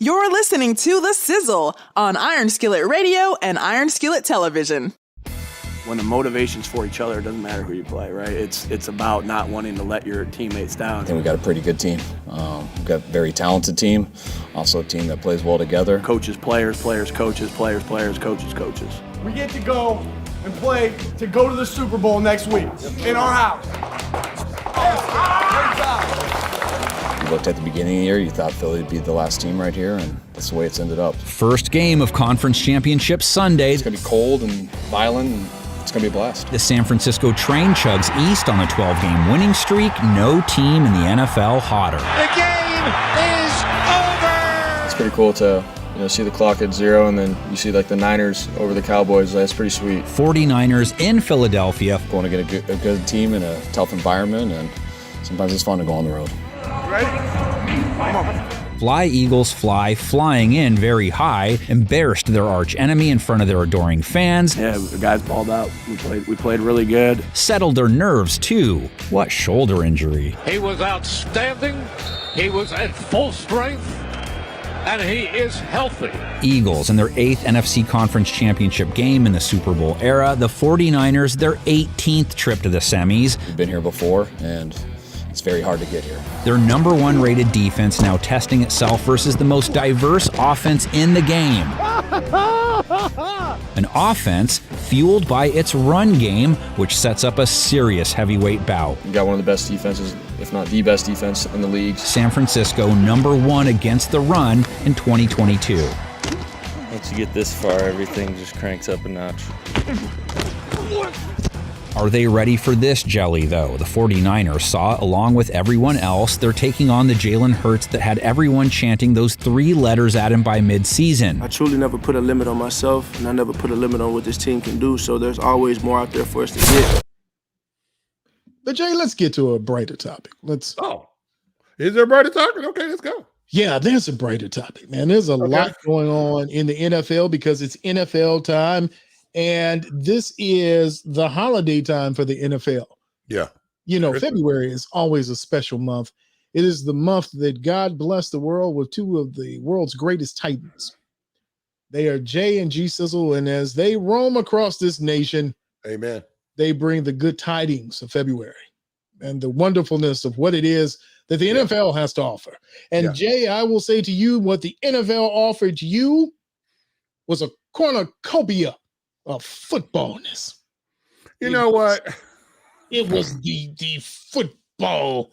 You're listening to The Sizzle on Iron Skillet Radio and Iron Skillet Television. When the motivation's for each other, it doesn't matter who you play, right? It's about not wanting to let your teammates down. I think we got a pretty good team. We've got a very talented team, also a team that plays well together. Coaches, players, players, coaches, players, players, coaches, coaches. We get to go and play to go to the Super Bowl next week in our house. You looked at the beginning of the year, you thought Philly would be the last team right here, and that's the way it's ended up. First game of Conference Championship Sunday. It's going to be cold and violent, and it's going to be a blast. The San Francisco train chugs east on a 12-game winning streak. No team in the NFL hotter. The game is over! It's pretty cool to see the clock at 0, and then you see like the Niners over the Cowboys. That's pretty sweet. 49ers in Philadelphia. Going to get a good team in a tough environment, and sometimes it's fun to go on the road. Ready? Come on. Fly Eagles fly, flying in very high, embarrassed their arch enemy in front of their adoring fans. Yeah, the guys balled out. We played really good. Settled their nerves too. What shoulder injury? He was outstanding. He was at full strength. And he is healthy. Eagles in their 8th NFC Conference Championship game in the Super Bowl era. The 49ers, their 18th trip to the semis. We've been here before, and it's very hard to get here. Their number 1 rated defense now testing itself versus the most diverse offense in the game. An offense fueled by its run game, which sets up a serious heavyweight bout. You got one of the best defenses, if not the best defense in the league. San Francisco number 1 against the run in 2022. Once you get this far, everything just cranks up a notch. Are they ready for this jelly, though? The 49ers saw, along with everyone else, they're taking on the Jalen Hurts that had everyone chanting those 3 letters at him by midseason. I truly never put a limit on myself, and I never put a limit on what this team can do, so there's always more out there for us to get. But Jay, let's get to a brighter topic. Is there a brighter topic? Okay, let's go. Yeah, there's a brighter topic, man. There's a lot going on in the NFL because it's NFL time. And this is the holiday time for the NFL. Yeah. February is always a special month. It is the month that God blessed the world with 2 of the world's greatest titans. They are J and G Sizzle, and as they roam across this nation, amen, they bring the good tidings of February and the wonderfulness of what it is that the NFL has to offer. And Jay, I will say to you, what the NFL offered you was a cornucopia of footballness. You know what? It was the football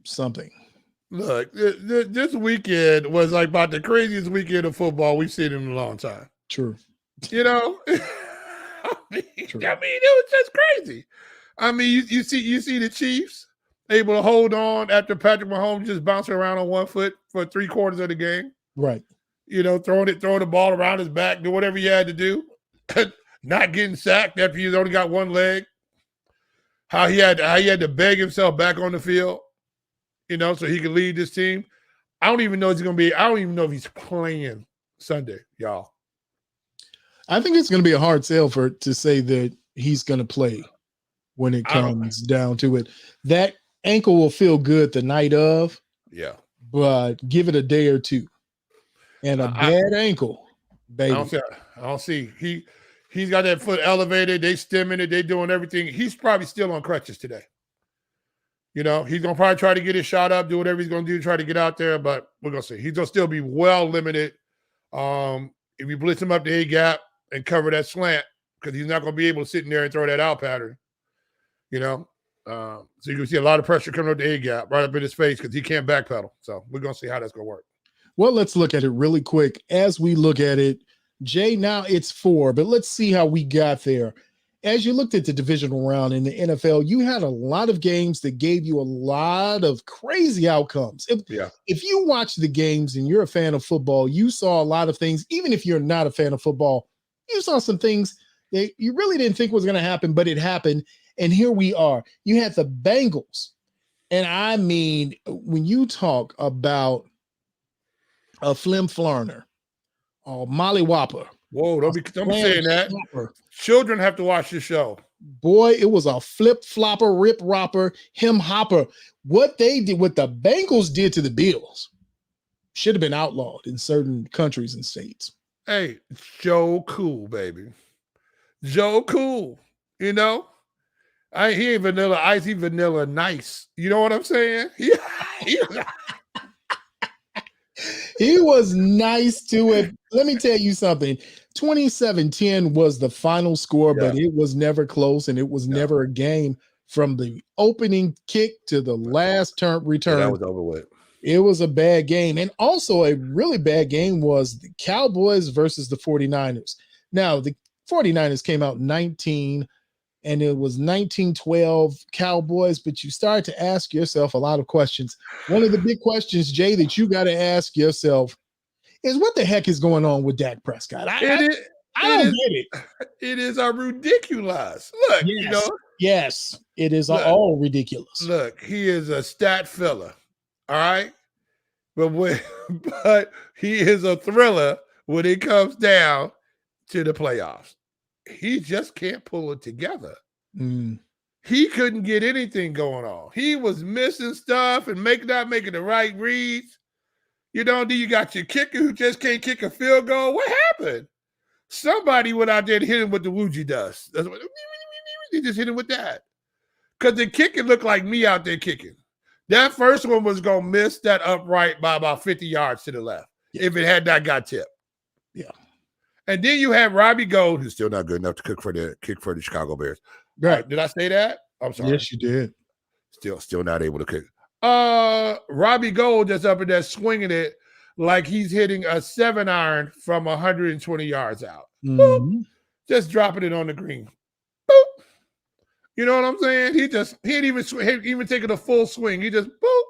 something. Look, this weekend was like about the craziest weekend of football we've seen in a long time. True. I mean, it was just crazy. I mean, you see the Chiefs able to hold on after Patrick Mahomes just bouncing around on 1 foot for 3/4 of the game. Right. Throwing the ball around his back, do whatever you had to do, not getting sacked after you only got 1 leg. How he had to beg himself back on the field, so he could lead this team. I don't even know if he's playing Sunday, y'all. I think it's going to be a hard sell to say that he's going to play when it comes down to it. That ankle will feel good the night of. Yeah. But give it a day or 2. And a bad ankle, baby. I don't see. He's got that foot elevated. They stemming it. They doing everything. He's probably still on crutches today. He's going to probably try to get his shot up, do whatever he's going to do to try to get out there, but we're going to see. He's going to still be well limited. If you blitz him up the A-gap and cover that slant, because he's not going to be able to sit in there and throw that out pattern, So you can see a lot of pressure coming up the A-gap right up in his face because he can't backpedal. So we're going to see how that's going to work. Well, let's look at it really quick. As we look at it, Jay, now it's 4, but let's see how we got there. As you looked at the divisional round in the NFL, you had a lot of games that gave you a lot of crazy outcomes. If you watch the games and you're a fan of football, you saw a lot of things. Even if you're not a fan of football, you saw some things that you really didn't think was going to happen, but it happened. And here we are. You had the Bengals. And I mean, when you talk about a flim-flarner, a mollywhopper. Whoa, don't be saying that. Flopper. Children have to watch this show. Boy, it was a flip-flopper, rip-ropper, him-hopper. What the Bengals did to the Bills should have been outlawed in certain countries and states. Hey, Joe Cool, baby. Joe Cool, you know? He ain't vanilla ice, he vanilla nice. You know what I'm saying? He was nice to it. Let me tell you something. 27-10 was the final score, but it was never close, and it was never a game from the opening kick to the last return. Yeah, that was over with. It was a bad game. And also a really bad game was the Cowboys versus the 49ers. Now, the 49ers came out 19, and it was 19-12 Cowboys, but you start to ask yourself a lot of questions. One of the big questions, Jay, that you got to ask yourself is what the heck is going on with Dak Prescott? I don't get it. It is a ridiculous. Look, you know. Yes, it is all ridiculous. Look, he is a stat filler, all right? But he is a thriller when it comes down to the playoffs. He just can't pull it together. He couldn't get anything going on. He was missing stuff and not making the right reads. You know, then you got your kicker who just can't kick a field goal. What happened? Somebody went out there and hit him with the Ouija dust. That's what they just hit him with that. Because the kicker looked like me out there kicking. That first one was going to miss that upright by about 50 yards to the left if it had not got tipped. Yeah. And then you have Robbie Gould, who's still not good enough to kick for the Chicago Bears. Right. Did I say that? I'm sorry. Yes, you did. Still not able to kick. Robbie Gould just up in there swinging it like he's hitting a 7-iron from 120 yards out. Boop. Just dropping it on the green. Boop. You know what I'm saying? He ain't even taking a full swing. He just boop,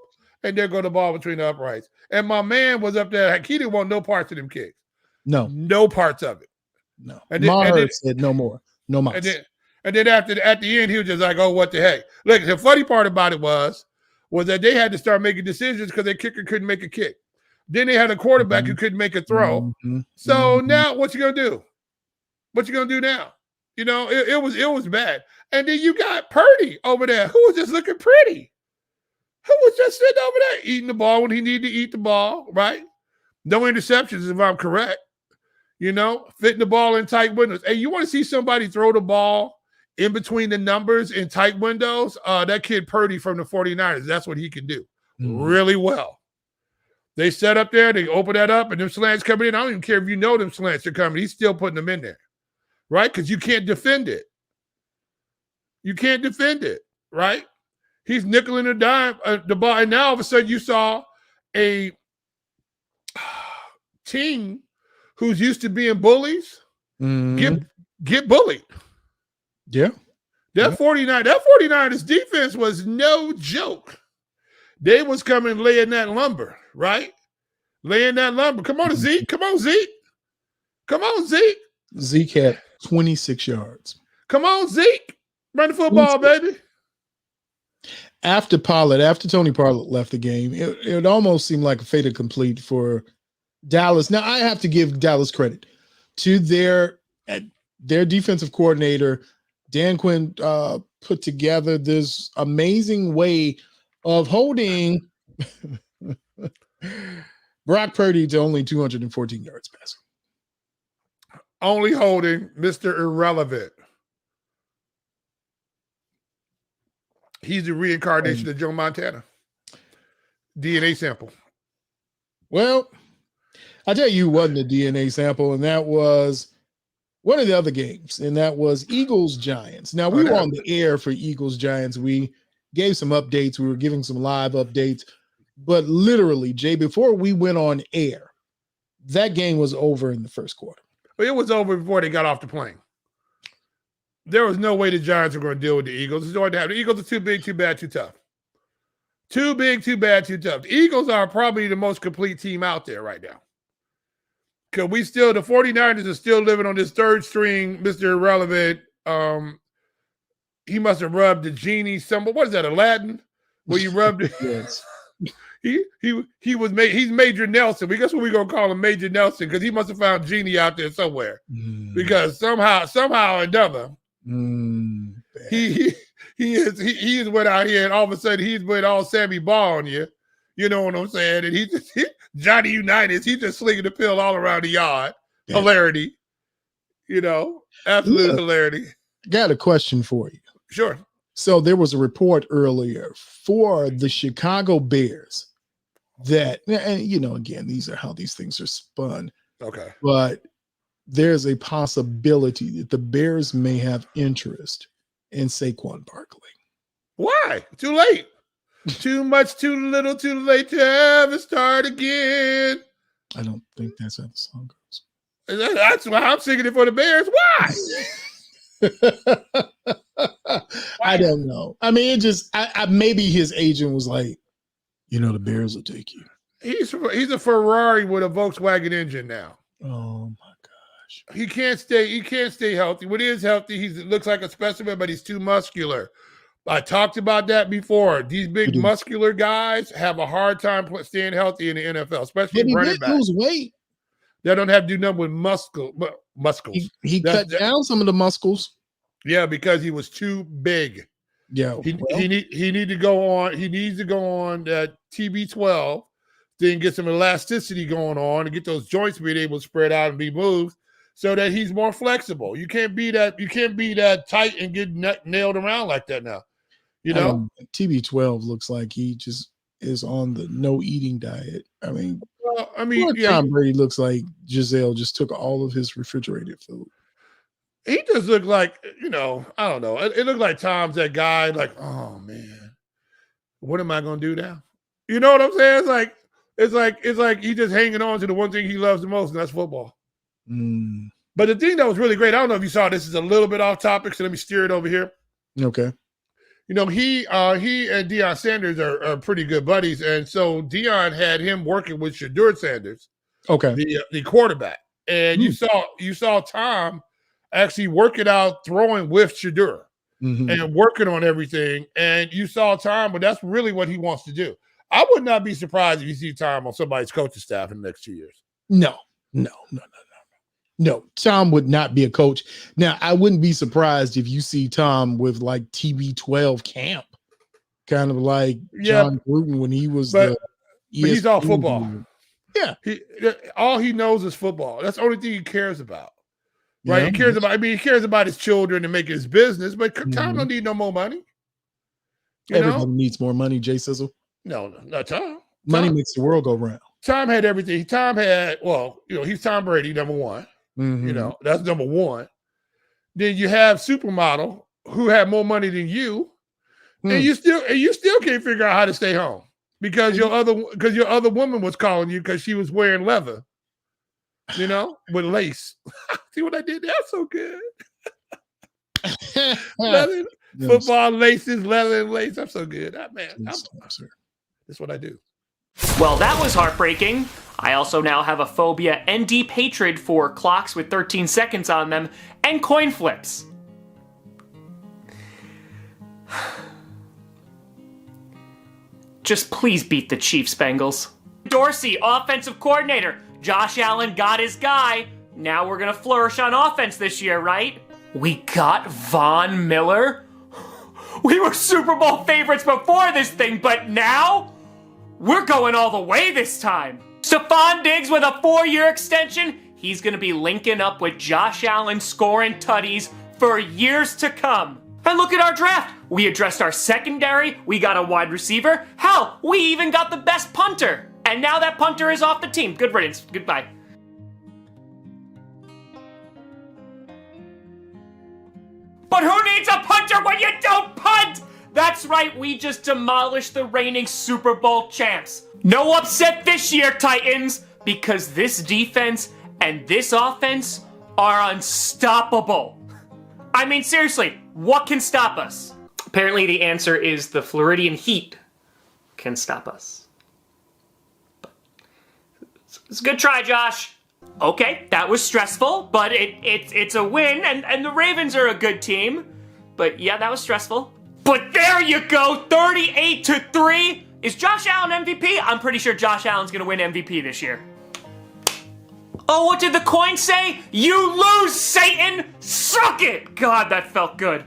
and there go the ball between the uprights. And my man was up there. He didn't want no parts of them kicks. No parts of it. No. Maher said no more. No more. And then at the end, he was just like, oh, what the heck? Look, the funny part about it was that they had to start making decisions because their kicker couldn't make a kick. Then they had a quarterback who couldn't make a throw. So now what you going to do? What you going to do now? You know, it was bad. And then you got Purdy over there who was just looking pretty. Who was just sitting over there eating the ball when he needed to eat the ball, right? No interceptions, if I'm correct. You know, fitting the ball in tight windows. Hey, you want to see somebody throw the ball in between the numbers in tight windows? That kid Purdy from the 49ers, that's what he can do really well. They set up there, they open that up, and them slants coming in. I don't even care if you know them slants are coming. He's still putting them in there, right? Because you can't defend it. You can't defend it, right? He's nickeling the dime, the ball, and now all of a sudden you saw a team who's used to being bullies get bullied. Yeah. That 49ers defense was no joke. They was coming laying that lumber, right? Laying that lumber. Come on, Zeke. Come on, Zeke. Come on, Zeke. Zeke had 26 yards. Come on, Zeke. Run the football, baby. After Tony Pollard left the game, it almost seemed like a fait accompli for Dallas. Now, I have to give Dallas credit to their defensive coordinator. Dan Quinn put together this amazing way of holding Brock Purdy to only 214 yards passing. Only holding Mr. Irrelevant. He's the reincarnation of Joe Montana. DNA sample. Well, I tell you who wasn't a DNA sample, and that was one of the other games, and that was Eagles-Giants. Now, we were on the air for Eagles-Giants. We gave some updates. We were giving some live updates. But literally, Jay, before we went on air, that game was over in the first quarter. It was over before they got off the plane. There was no way the Giants were going to deal with the Eagles. It's going to happen. The Eagles are too big, too bad, too tough. Too big, too bad, too tough. The Eagles are probably the most complete team out there right now. Because the 49ers are still living on this third string, Mr. Irrelevant. He must have rubbed the genie somewhere. What is that, Aladdin? Where you rubbed it? Yes. He's Major Nelson. Guess what we're gonna call him, Major Nelson, because he must have found Genie out there somewhere. Because somehow or another, he went out here and all of a sudden he's went all Sammy Ball on you. You know what I'm saying? And Johnny Unitas, he's just slinging the pill all around the yard. Yeah. Hilarity. Absolute hilarity. Got a question for you. Sure. So there was a report earlier for the Chicago Bears that, and again, these are how these things are spun. Okay. But there's a possibility that the Bears may have interest in Saquon Barkley. Why? Too late. Too much, too little, too late to ever start again. I don't think that's how the song goes. That's why I'm singing it for the Bears. Why? I don't know. I mean, it just maybe his agent was like, the Bears will take you. He's a Ferrari with a Volkswagen engine now. Oh my gosh. He can't stay healthy. When he is healthy, he looks like a specimen, but he's too muscular. I talked about that before. These big muscular guys have a hard time staying healthy in the NFL, especially running back. He lose weight. They don't have to do nothing with muscles. He cut down some of the muscles. Yeah, because he was too big. Yeah, he needs to go on that TB12, then get some elasticity going on and get those joints being able to spread out and be moved so that he's more flexible. You can't be that tight and get nailed around like that now. TB12 looks like he just is on the no eating diet. Tom Brady looks like Giselle just took all of his refrigerated food. He just looked like, I don't know. It looked like Tom's that guy, like, oh man, what am I gonna do now? You know what I'm saying? It's like he's just hanging on to the one thing he loves the most, and that's football. Mm. But the thing that was really great, I don't know if you saw this, is a little bit off topic, so let me steer it over here. Okay. He and Deion Sanders are pretty good buddies, and so Deion had him working with Shedeur Sanders, okay, the quarterback, and you saw Tom actually work it out, throwing with Shedeur and working on everything, and you saw Tom, but that's really what he wants to do. I would not be surprised if you see Tom on somebody's coaching staff in the next 2 years. No. Tom would not be a coach. Now, I wouldn't be surprised if you see Tom with like TB12 camp, kind of like John Gruden when he was but he's all football. Yeah. All he knows is football. That's the only thing he cares about. Right? Yeah. He cares about his children and making his business, but Tom don't need no more money. Everybody needs more money, Jay Sizzle. No, not Tom. Money makes the world go round. Tom had everything. Tom had, he's Tom Brady, number one. Mm-hmm. That's number one. Then you have Supermodel, who had more money than you, and you still can't figure out how to stay home because your other woman was calling you because she was wearing leather, with lace. See what I did? That's so good. Leather, football laces, leather and lace. I'm so good. That's what I do. Well, that was heartbreaking. I also now have a phobia and deep hatred for clocks with 13 seconds on them and coin flips. Just please beat the Chiefs, Bengals. Dorsey, offensive coordinator. Josh Allen got his guy. Now we're gonna flourish on offense this year, right? We got Von Miller? We were Super Bowl favorites before this thing, but now? We're going all the way this time. Stephon Diggs with a 4-year extension. He's going to be linking up with Josh Allen scoring tutties for years to come. And look at our draft. We addressed our secondary. We got a wide receiver. Hell, we even got the best punter. And now that punter is off the team. Good riddance. Goodbye. But who needs a punter when you don't punt? That's right, we just demolished the reigning Super Bowl champs. No upset this year, Titans, because this defense and this offense are unstoppable. I mean, seriously, what can stop us? Apparently the answer is the Floridian Heat can stop us. But it's a good try, Josh. Okay, that was stressful, but it's a win, and the Ravens are a good team. But yeah, that was stressful. But there you go, 38-3. Is Josh Allen MVP? I'm pretty sure Josh Allen's gonna win MVP this year. Oh, what did the coin say? You lose, Satan! Suck it! God, that felt good.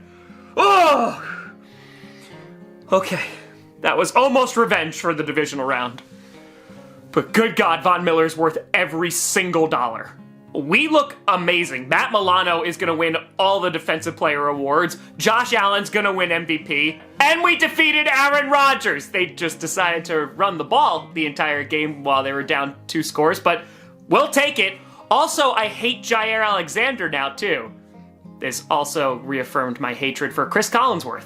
Oh! Okay, That was almost revenge for the divisional round. But good God, Von Miller's worth every single dollar. We look amazing. Matt Milano is going to win all the Defensive Player awards. Josh Allen's going to win MVP. And we defeated Aaron Rodgers. They just decided to run the ball the entire game while they were down 2 scores, but we'll take it. Also, I hate Jair Alexander now, too. This also reaffirmed my hatred for Chris Collinsworth.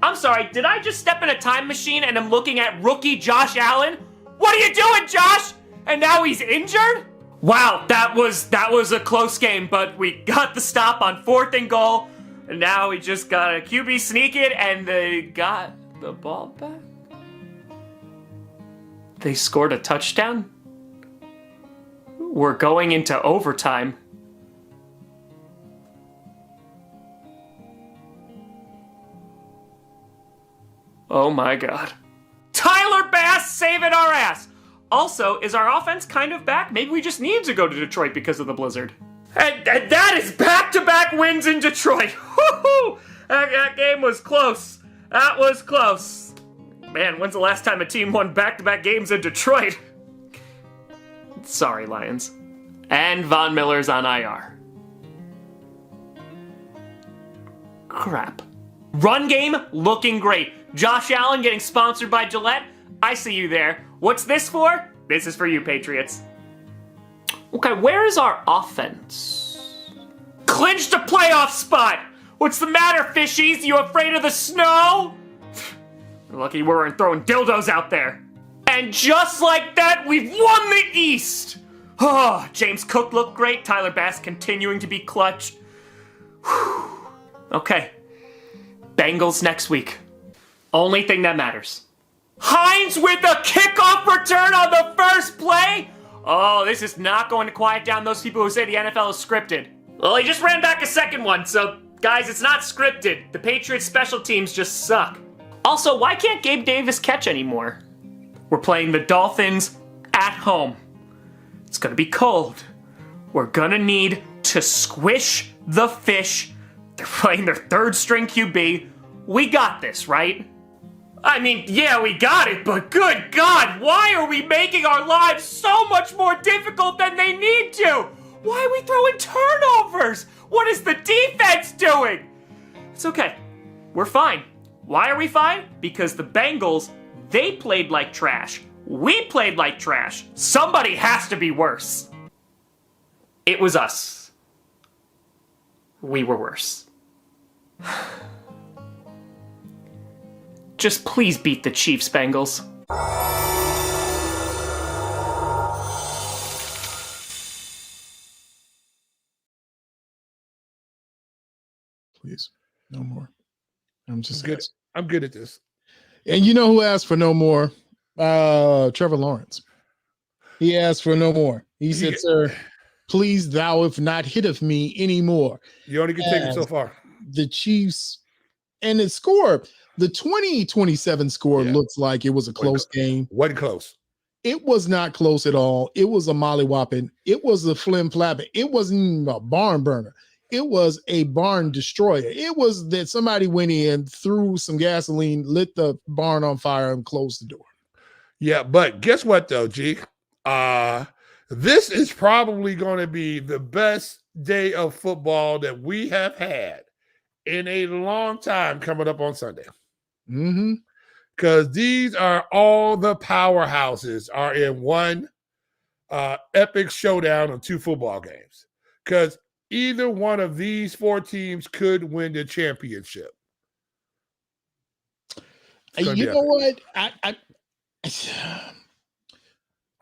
I'm sorry, did I just step in a time machine and I'm looking at rookie Josh Allen? What are you doing, Josh? And now he's injured? Wow, that was a close game, but we got the stop on 4th and goal, and now we just got a QB sneak it, and they got the ball back. They scored a touchdown? We're going into overtime. Oh my God. Tyler Bass saving our ass! Also, is our offense kind of back? Maybe we just need to go to Detroit because of the blizzard. And that is back-to-back wins in Detroit. Woo-hoo! That game was close. That was close. Man, when's the last time a team won back-to-back games in Detroit? Sorry, Lions. And Von Miller's on IR. Crap. Run game looking great. Josh Allen getting sponsored by Gillette. I see you there. What's this for? This is for you, Patriots. Okay, where is our offense? Clinched a playoff spot! What's the matter, fishies? You afraid of the snow? Lucky we weren't throwing dildos out there. And just like that, we've won the East! Oh, James Cook looked great. Tyler Bass continuing to be clutch. Whew. Okay. Bengals next week. Only thing that matters. Hines with a kickoff return on the first play? Oh, this is not going to quiet down those people who say the NFL is scripted. Well, he just ran back a second one, so guys, it's not scripted. The Patriots special teams just suck. Also, why can't Gabe Davis catch anymore? We're playing the Dolphins at home. It's gonna be cold. We're gonna need to squish the fish. They're playing their 3rd string QB. We got this, right? I mean, yeah, we got it, but good God, why are we making our lives so much more difficult than they need to? Why are we throwing turnovers? What is the defense doing? It's okay. We're fine. Why are we fine? Because the Bengals, they played like trash. We played like trash. Somebody has to be worse. It was us. We were worse. Just please beat the Chiefs, Bengals. Please, no more. I'm just good. I'm good at this. And you know who asked for no more? Trevor Lawrence. He asked for no more. He said, "Sir, please thou if not hitteth me anymore." You only can take it so far. The Chiefs and the score. The 20-27 score looks like it was a close game. Wasn't close. It was not close at all. It was a mollywhopping. It was a flim flapping. It wasn't a barn burner. It was a barn destroyer. It was that somebody went in, threw some gasoline, lit the barn on fire, and closed the door. Yeah, but guess what, though, G? This is probably going to be the best day of football that we have had in a long time coming up on Sunday. Mm-hmm. Because these are all the powerhouses are in one epic showdown of 2 football games. Because either one of these 4 teams could win the championship. You know what?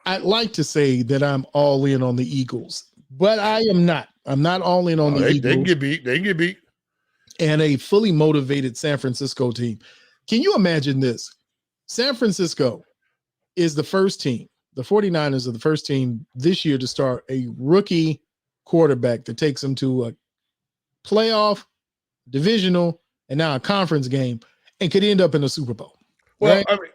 I'd like to say that I'm all in on the Eagles, but I am not. I'm not all in on the Eagles. They can get beat. They can get beat. And a fully motivated San Francisco team. Can you imagine this? San Francisco is the first team. The 49ers are the first team this year to start a rookie quarterback that takes them to a playoff, divisional, and now a conference game and could end up in a Super Bowl. Well, right? I mean,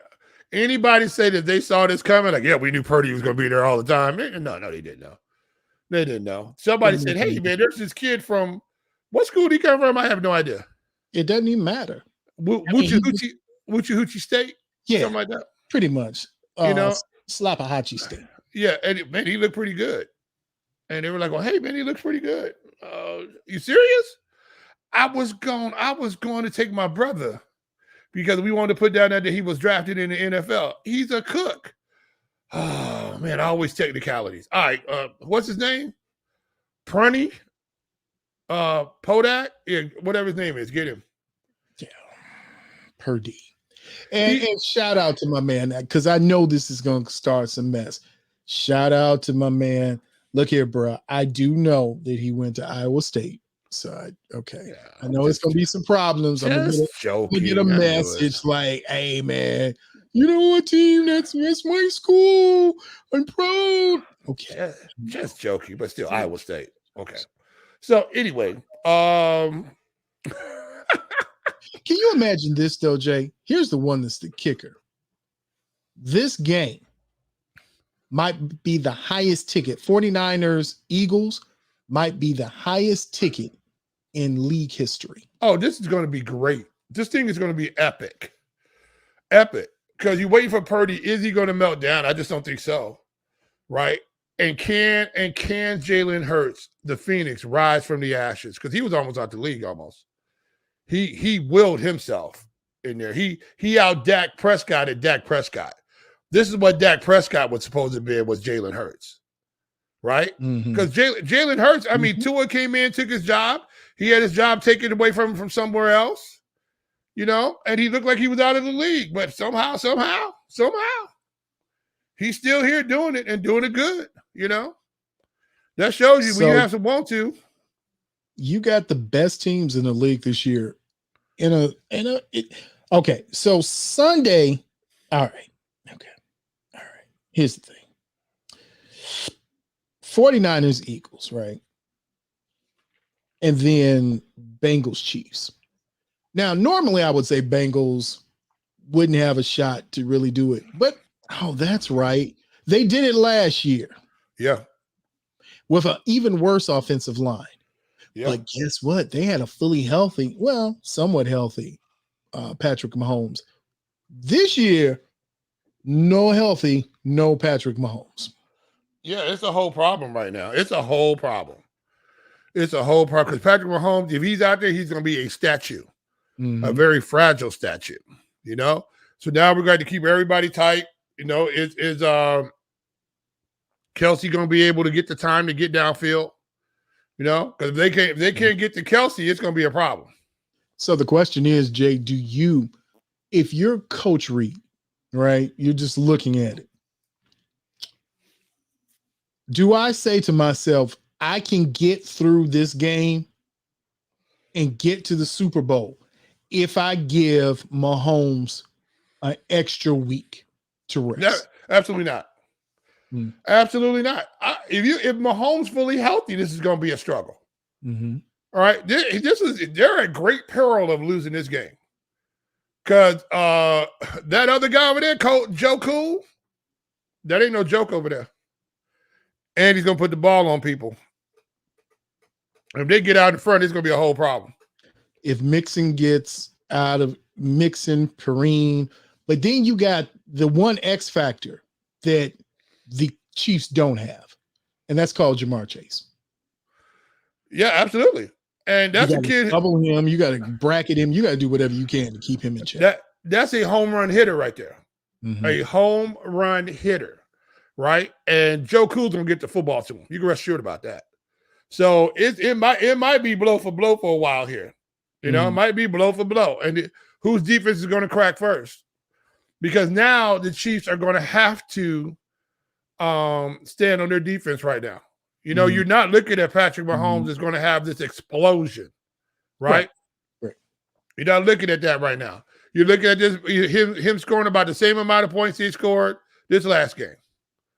anybody say that they saw this coming? Like, yeah, we knew Purdy was going to be there all the time. No, they didn't know. They didn't know. Somebody said, hey, man, there's this kid from – what school did he come from? I have no idea. It doesn't even matter. Woochie State? Yeah, something like that. pretty much. You know, Slappahatchee State. Yeah, and man, he looked pretty good. And they were like, "Well, hey, man, he looks pretty good. You serious?" I was going to take my brother because we wanted to put down that he was drafted in the NFL. He's a cook. Oh man, I always technicalities. All right, what's his name? Prunty, Podak, yeah, whatever his name is. Get him. Yeah, Purdy. And shout out to my man, because I know this is going to start some mess. Shout out to my man. Look here, bro. I do know that he went to Iowa State. So, I know it's going to be some problems. I'm going to get a message like, hey, man, you know what, team? That's my school. I'm proud. Okay. Just joking, but still Iowa State. Okay. So, anyway, can you imagine this, though, Jay? Here's the one that's the kicker. This game might be the highest ticket. 49ers, Eagles might be the highest ticket in league history. Oh, this is going to be great. This thing is going to be epic. Epic. Because you're waiting for Purdy. Is he going to melt down? I just don't think so. Right? And can Jalen Hurts, the Phoenix, rise from the ashes? Because he was almost out the league almost. He willed himself in there. He out Dak Prescott at Dak Prescott. This is what Dak Prescott was supposed to be, was Jalen Hurts, right? Because Jalen Hurts, I mean, Tua came in, took his job. He had his job taken away from him from somewhere else, you know, and he looked like he was out of the league. But somehow, he's still here doing it and doing it good, you know. That shows you when you have to want to. You got the best teams in the league this year. Okay, so Sunday, all right. Here's the thing. 49ers, Eagles, right? And then Bengals, Chiefs. Now, normally I would say Bengals wouldn't have a shot to really do it. But, that's right. They did it last year. Yeah. With an even worse offensive line. Yeah. But guess what? They had a fully healthy, somewhat healthy Patrick Mahomes. This year, no healthy, no Patrick Mahomes. Yeah, it's a whole problem right now. It's a whole problem. Because Patrick Mahomes, if he's out there, he's going to be a statue, a very fragile statue, you know? So now we're going to keep everybody tight. You know, is Kelsey going to be able to get the time to get downfield? You know, because if they can't get to Kelsey, it's going to be a problem. So the question is, Jay, if you're Coach Reed, right, you're just looking at it, do I say to myself, I can get through this game and get to the Super Bowl if I give Mahomes an extra week to rest? No, absolutely not. Absolutely not. If Mahomes fully healthy, this is going to be a struggle. All right, they're at great peril of losing this game because that other guy over there, Joe Cool, that ain't no joke over there, and he's going to put the ball on people. If they get out in front, it's going to be a whole problem. If Mixon gets out of Perrine, but then you got the one X factor that the Chiefs don't have, and that's called Jamar Chase. Yeah, absolutely. And that's a kid. Double him. You got to bracket him. You got to do whatever you can to keep him in check. That's a home run hitter right there. A home run hitter, right? And Joe Cool's gonna get the football to him. You can rest assured about that. So it might be blow for blow for a while here. You know, it might be blow for blow. And whose defense is going to crack first? Because now the Chiefs are going to have to stand on their defense right now. You know, you're not looking at Patrick Mahomes is going to have this explosion, right? You're not looking at that right now. You're looking at this him scoring about the same amount of points he scored this last game.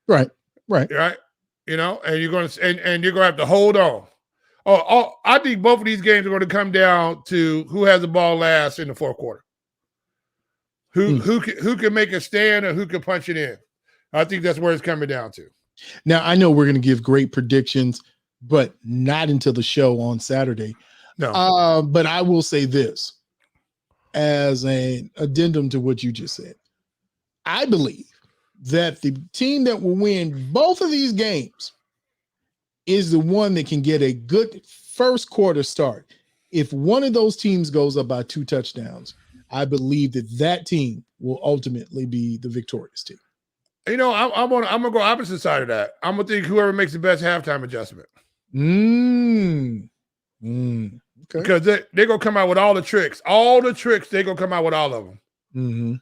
Right. You know, and you're going to have to hold on. Oh, I think both of these games are going to come down to who has the ball last in the fourth quarter. Who can make a stand or who can punch it in. I think that's where it's coming down to. Now, I know we're going to give great predictions, but not until the show on Saturday. No. But I will say this as an addendum to what you just said. I believe that the team that will win both of these games is the one that can get a good first quarter start. If one of those teams goes up by 2 touchdowns, I believe that team will ultimately be the victorious team. I'm gonna go opposite side of that. I'm gonna think whoever makes the best halftime adjustment. Okay. Because they're gonna come out with all the tricks. All the tricks, they're gonna come out with all of them. Mm-hmm.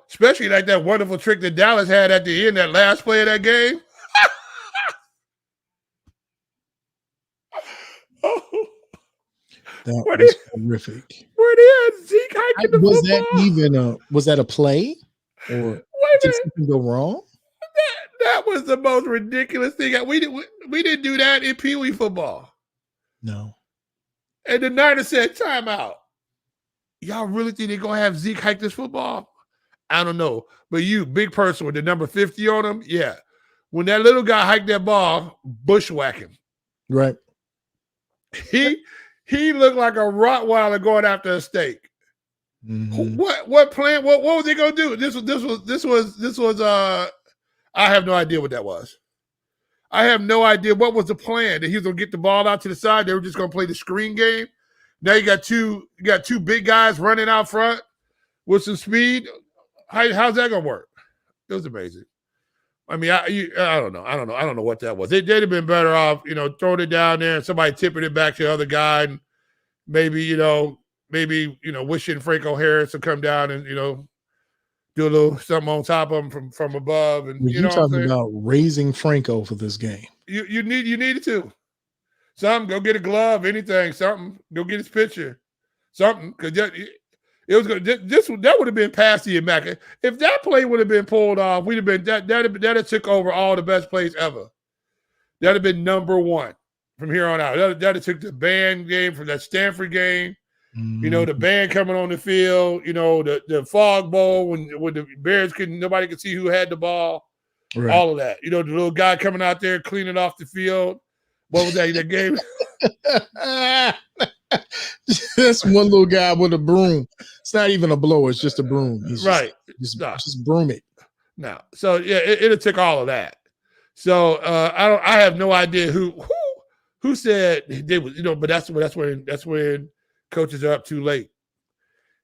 Especially like that wonderful trick that Dallas had at the end, that last play of that game. That was horrific. Where they had Zeke hiking the football. Was that a play? Or did something go wrong? That was the most ridiculous thing. We didn't do that in Pee Wee football. No. And the Niners said, timeout. Y'all really think they're going to have Zeke hike this football? I don't know. But you, big person with the number 50 on him, yeah. When that little guy hiked that ball, bushwhacking. Right. He looked like a Rottweiler going after a steak. Mm-hmm. What plan? What was they gonna do? This was I have no idea what that was. I have no idea what was the plan. That he was gonna get the ball out to the side. They were just gonna play the screen game. Now you got two big guys running out front with some speed. How's that gonna work? It was amazing. I mean, I don't know. I don't know what that was. They'd have been better off, throwing it down there and somebody tipping it back to the other guy, and maybe wishing Franco Harris to come down and do a little something on top of him from above. And you're talking about raising Franco for this game. You needed to. Something, go get a glove, anything, something. Go get his picture, something, because it was good. That would have been past the Mac. If that play would have been pulled off, we'd have been that'd have took over all the best plays ever. That'd have been number one from here on out. That'd have took the band game from that Stanford game. Mm-hmm. The band coming on the field. The fog bowl when the Bears nobody could see who had the ball. Right. All of that. The little guy coming out there cleaning off the field. What was that game? That's one little guy with a broom. It's not even a blower. It's just a broom. He's right. Just broom it. No. So yeah, it took all of that. So I have no idea who said they was, but that's when coaches are up too late.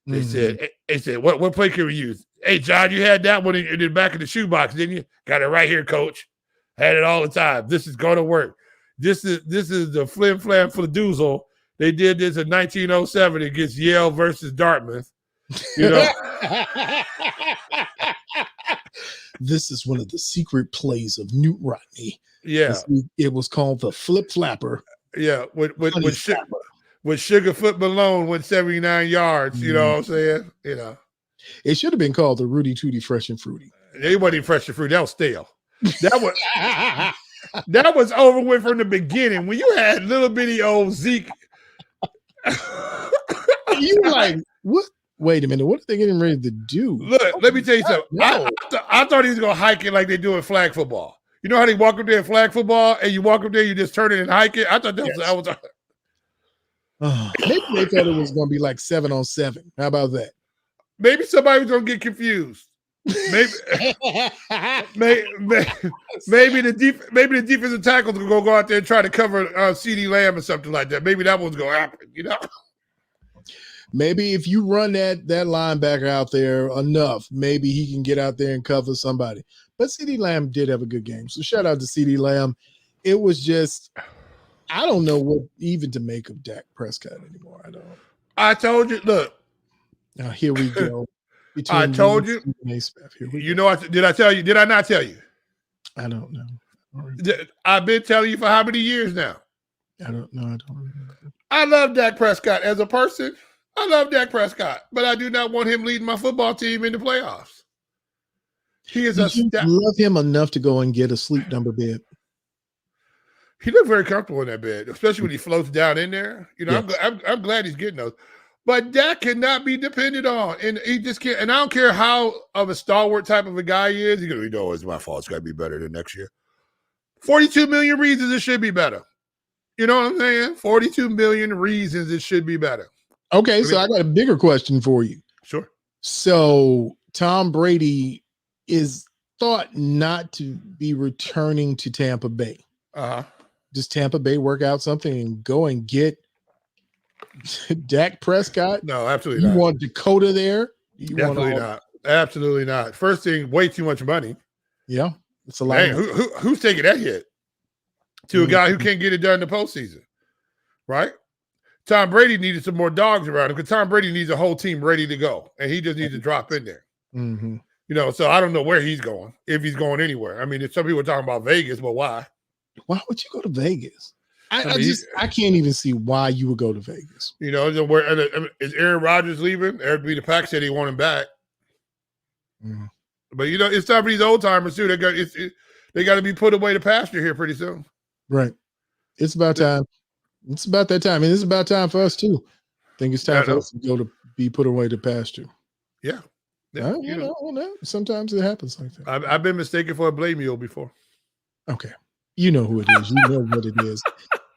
They said what play can we use? Hey John, you had that one in the back of the shoebox, didn't you? Got it right here, coach. Had it all the time. This is going to work. This is the flim flam fladoozle. They did this in 1907 against Yale versus Dartmouth. This is one of the secret plays of Newt Rodney. Yeah. It was called the flip flapper. Yeah. With Sugarfoot Malone went 79 yards. You know what I'm saying? It should have been called the Rudy Tooty Fresh and Fruity. It wasn't even fresh and fruity. That was stale. That was over with from the beginning. When you had little bitty old Zeke. You were like, what? Wait a minute. What are they getting ready to do? Look, let me tell you something. I thought he was going to hike it like they do in flag football. You know how they walk up there in flag football and you walk up there, you just turn it and hike it? I thought that was maybe they thought it was going to be like 7-on-7. How about that? Maybe somebody was going to get confused. Maybe the defensive tackles will go out there and try to cover CD Lamb or something like that. Maybe that one's going to happen, Maybe if you run that linebacker out there enough, maybe he can get out there and cover somebody. But CD Lamb did have a good game. So shout out to CD Lamb. It was just, I don't know what even to make of Dak Prescott anymore. I told you, look. Now here we go. I told you. Did I tell you? Did I not tell you? I don't know. I've been telling you for how many years now? I don't know. I don't remember. I love Dak Prescott as a person. I love Dak Prescott, but I do not want him leading my football team in the playoffs. He is love him enough to go and get a sleep number bed. He looked very comfortable in that bed, especially when he floats down in there. Yes. I'm glad he's getting those. But Dak cannot be depended on, and he just can't. And I don't care how of a stalwart type of a guy he is. He's gonna be, it's my fault. It's got to be better than next year. 42 million reasons it should be better. You know what I'm saying? 42 million reasons it should be better. Okay, so I got a bigger question for you. Sure. So Tom Brady is thought not to be returning to Tampa Bay. Does Tampa Bay work out something and go and get Dak Prescott? No, absolutely you not. You want Dakota there? Absolutely not. Absolutely not. First thing, way too much money. Yeah, it's a lot. Dang, who's taking that hit to a guy who can't get it done in the postseason, right? Tom Brady needed some more dogs around him because Tom Brady needs a whole team ready to go, and he just needs to drop in there. Mm-hmm. You know, so I don't know where he's going, if he's going anywhere. I mean, if some people are talking about Vegas, but why? Why would you go to Vegas? I can't even see why you would go to Vegas. You know, is Aaron Rodgers leaving? Everybody, the Pack said he want him back. Mm. But, you know, it's time for these old timers, too. They got to be put away to pasture here pretty soon. Right. It's about time. It's about that time. And it's about time for us, too. I think it's time for us to go to be put away to pasture. Yeah. You know, sometimes it happens like that. I've been mistaken for a blame mule before. Okay. You know who it is. You know what it is.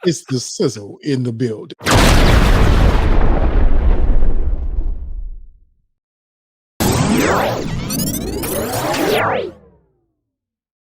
It's the sizzle in the building.